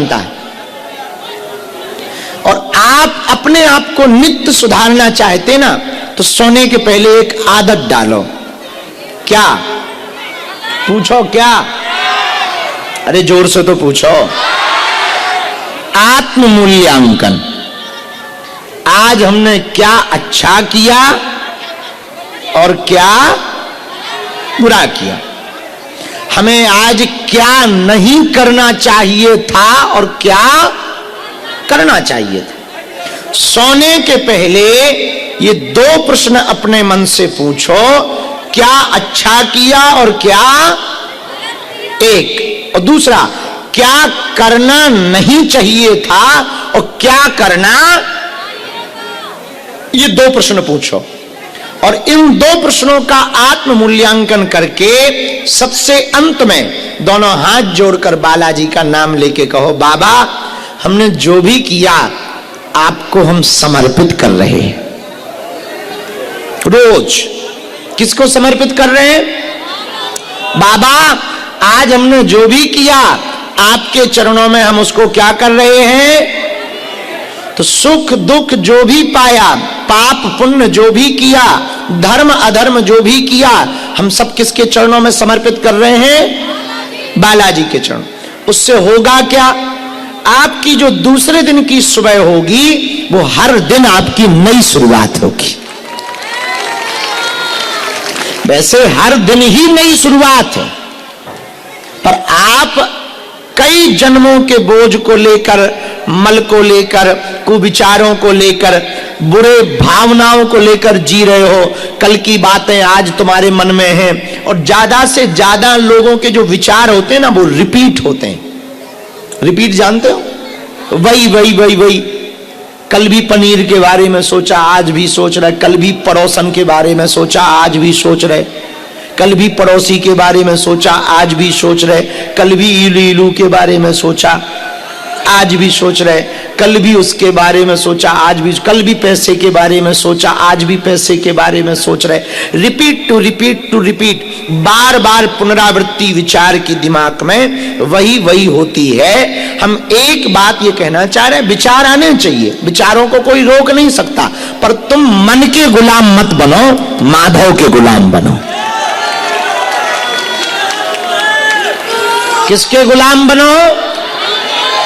बनता है। और आप अपने आप को नित्य सुधारना चाहते ना, तो सोने के पहले एक आदत डालो। क्या? पूछो क्या? अरे जोर से तो पूछो। आत्म मूल्यांकन। आज हमने क्या अच्छा किया और क्या बुरा किया, हमें आज क्या नहीं करना चाहिए था और क्या करना चाहिए था। सोने के पहले ये 2 प्रश्न अपने मन से पूछो, क्या अच्छा किया और क्या, एक, और दूसरा क्या करना नहीं चाहिए था और क्या करना, ये 2 प्रश्न पूछो। और इन 2 प्रश्नों का आत्म मूल्यांकन करके सबसे अंत में दोनों हाथ जोड़कर बालाजी का नाम लेके कहो, बाबा हमने जो भी किया आपको हम समर्पित कर रहे हैं। रोज किसको समर्पित कर रहे हैं? बाबा आज हमने जो भी किया आपके चरणों में हम उसको क्या कर रहे हैं? तो सुख दुख जो भी पाया, पाप पुण्य जो भी किया, धर्म अधर्म जो भी किया, हम सब किसके चरणों में समर्पित कर रहे हैं? बालाजी के चरण। उससे होगा क्या? आपकी जो दूसरे दिन की सुबह होगी वो हर दिन आपकी नई शुरुआत होगी। वैसे हर दिन ही नई शुरुआत है, पर आप कई जन्मों के बोझ को लेकर, मल को लेकर, कुविचारों को लेकर, बुरे भावनाओं को लेकर जी रहे हो। कल की बातें आज तुम्हारे मन में हैं, और ज्यादा से ज्यादा लोगों के जो विचार होते हैं ना वो रिपीट होते हैं। रिपीट जानते हो? वही वही वही वही। कल भी पनीर के बारे में सोचा, आज भी सोच रहे। कल भी पड़ोसन के बारे में सोचा, आज भी सोच रहे। कल भी पड़ोसी के बारे में सोचा, आज भी सोच रहे। कल भी इलू इलू के बारे में सोचा, आज भी सोच रहे। कल भी उसके बारे में सोचा, आज भी। कल भी पैसे के बारे में सोचा, आज भी पैसे के बारे में सोच रहे। Repeat to repeat to repeat, बार बार पुनरावृत्ति विचार की दिमाग में वही वही होती है। हम एक बात ये कहना चाह रहे हैं, विचार आने चाहिए, विचारों को कोई रोक नहीं सकता, पर तुम मन के गुलाम मत बनो, माधव के गुलाम बनो। किसके गुलाम बनो?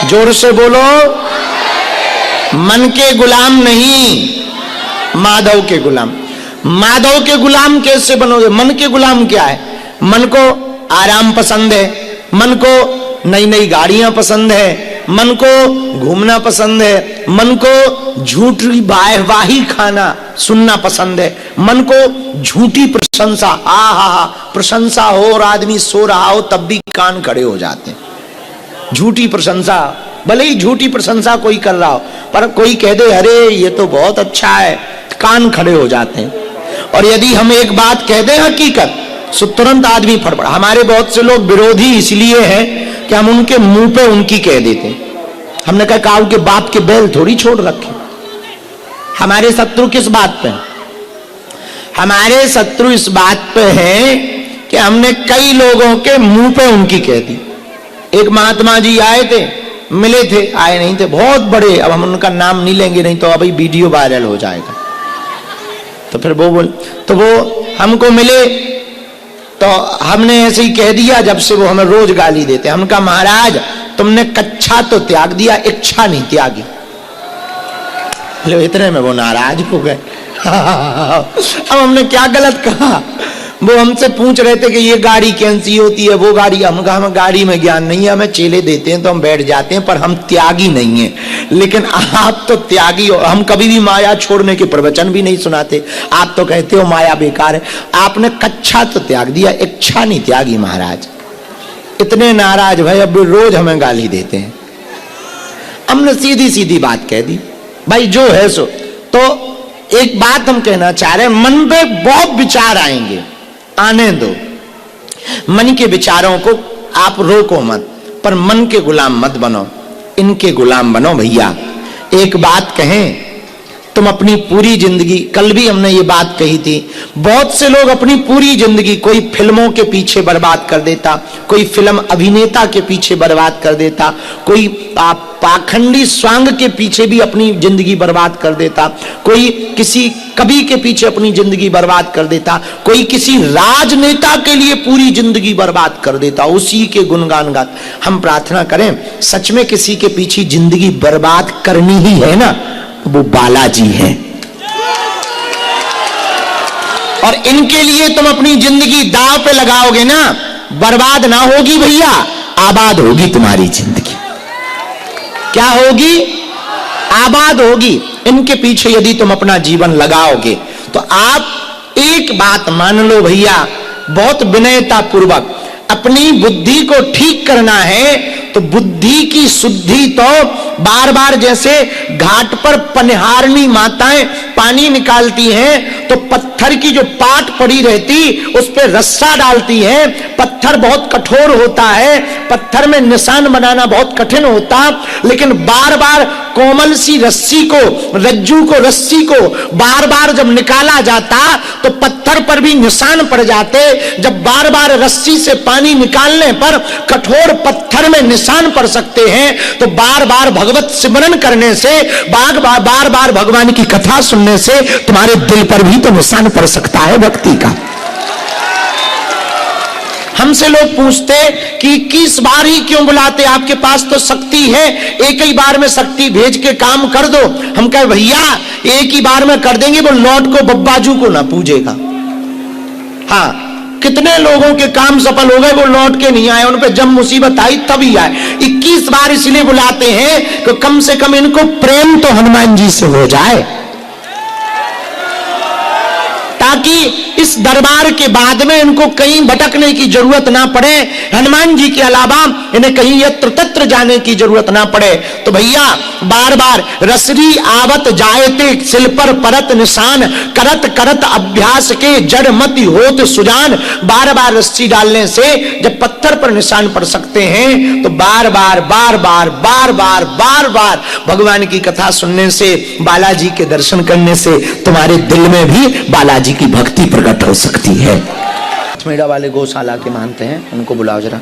जोर से बोलो। मन के गुलाम नहीं, माधव के गुलाम। माधव के गुलाम कैसे बनोगे? मन के गुलाम क्या है? मन को आराम पसंद है, मन को नई नई गाड़ियां पसंद है, मन को घूमना पसंद है, मन को झूठी वाहवाही खाना सुनना पसंद है, मन को झूठी प्रशंसा, आहा प्रशंसा हो और आदमी सो रहा हो तब भी कान खड़े हो जाते हैं। झूठी प्रशंसा, भले ही झूठी प्रशंसा कोई कर रहा हो, पर कोई कह दे अरे ये तो बहुत अच्छा है, कान खड़े हो जाते हैं। और यदि हम एक बात कह दें हकीकत, सो तुरंत आदमी फड़फड़ा। हमारे बहुत से लोग विरोधी इसलिए हैं कि हम उनके मुंह पे उनकी कह देते हैं। हमने कहा काऊ के बाप के बैल थोड़ी छोड़ रखे। हमारे शत्रु किस बात पे? हमारे शत्रु इस बात पे हैं कि हमने कई लोगों के मुंह पे उनकी कह दी। एक महात्मा जी आए थे, मिले थे, आए नहीं थे, बहुत बड़े, अब हम उनका नाम नहीं लेंगे, नहीं तो अभी वीडियो वायरल हो जाएगा। तो फिर वो हमको मिले, तो हमने ऐसे ही कह दिया, जब से वो हमें रोज गाली देते। हम कहा महाराज तुमने कच्छा तो त्याग दिया, इच्छा नहीं त्यागी। इतने में वो नाराज हो गए। अब हमने क्या गलत कहा? वो हमसे पूछ रहे थे कि ये गाड़ी कैसी होती है, वो गाड़ी। हम कहा हमें गाड़ी में ज्ञान नहीं है, हमें चेले देते हैं तो हम बैठ जाते हैं, पर हम त्यागी नहीं हैं। लेकिन आप तो त्यागी हो। हम कभी भी माया छोड़ने के प्रवचन भी नहीं सुनाते, आप तो कहते हो माया बेकार है। आपने कच्छा तो त्याग दिया, इच्छा नहीं त्यागी महाराज। इतने नाराज भाई, अब रोज हमें गाली देते हैं। हमने सीधी सीधी बात कह दी, भाई जो है सो। तो एक बात हम कहना चाह रहे हैं, मन पे बहुत विचार आएंगे, आने दो। मन के विचारों को आप रोको मत, पर मन के गुलाम मत बनो, इनके गुलाम बनो भैया। एक बात कहें, तुम अपनी पूरी जिंदगी, कल भी हमने ये बात कही थी, बहुत से लोग अपनी पूरी जिंदगी कोई फिल्मों के पीछे बर्बाद कर देता, कोई फिल्म अभिनेता के पीछे बर्बाद कर देता, कोई पाखंडी स्वांग के पीछे भी अपनी जिंदगी बर्बाद कर देता, कोई किसी कवि के पीछे अपनी जिंदगी बर्बाद कर देता, कोई किसी राजनेता के लिए पूरी जिंदगी बर्बाद कर देता, उसी के गुणगान गाता। हम प्रार्थना करें, सच में किसी के पीछे जिंदगी बर्बाद करनी ही है ना, वो बालाजी है। और इनके लिए तुम अपनी जिंदगी दांव पे लगाओगे ना, बर्बाद ना होगी भैया, आबाद होगी तुम्हारी जिंदगी। क्या होगी? आबाद होगी। इनके पीछे यदि तुम अपना जीवन लगाओगे तो आप एक बात मान लो भैया, बहुत विनयता पूर्वक अपनी बुद्धि को ठीक करना है तो बुद्धि की शुद्धि तो बार बार जैसे घाट पर पनिहारनी माताएं पानी निकालती हैं तो पत्थर की जो पाट पड़ी रहती उस पर रस्सा डालती हैं, पत्थर बहुत कठोर होता है, पत्थर में निशान बनाना बहुत कठिन होता, लेकिन बार बार कोमल सी रस्सी को, रज्जू को, रस्सी को बार बार जब निकाला जाता तो पत्थर पर भी निशान पड़ जाते। जब बार बार रस्सी से पानी निकालने पर कठोर पत्थर में निशान पड़ सकते हैं तो बार बार भगवत सिमरन करने से, बार बार भगवान की कथा सुनने से तुम्हारे दिल पर भी तो निशान पड़ सकता है भक्ति का। हमसे लोग पूछते कि 21 बार ही क्यों बुलाते, आपके पास तो शक्ति है, एक ही बार में शक्ति भेज के काम कर दो। हम कहे भैया एक ही बार में कर देंगे, वो लौट को बब्बाजू को ना पूजेगा। हाँ, कितने लोगों के काम सफल हो गए, वो लौट के नहीं आए, उन पे जब मुसीबत आई तभी आए। 21 बार इसलिए बुलाते हैं कि कम से कम इनको प्रेम तो हनुमान जी से हो जाए, ताकि इस दरबार के बाद में इनको कहीं भटकने की जरूरत ना पड़े, हनुमान जी के अलावा इन्हें कहीं यत्र तत्र जाने की जरूरत ना पड़े। तो भैया बार बार रसरी आवत जायते सिल पर परत निशान, करत करत अभ्यास के जड़ मति होत सुजान। बार बार रस्सी डालने से जब पत्थर पर निशान पड़ सकते हैं तो बार बार भगवान की कथा सुनने से, बालाजी के दर्शन करने से तुम्हारे दिल में भी बालाजी की भक्ति प्रकट हो सकती है। मेरा वाले गौशाला के मानते हैं, उनको बुलाओ जरा।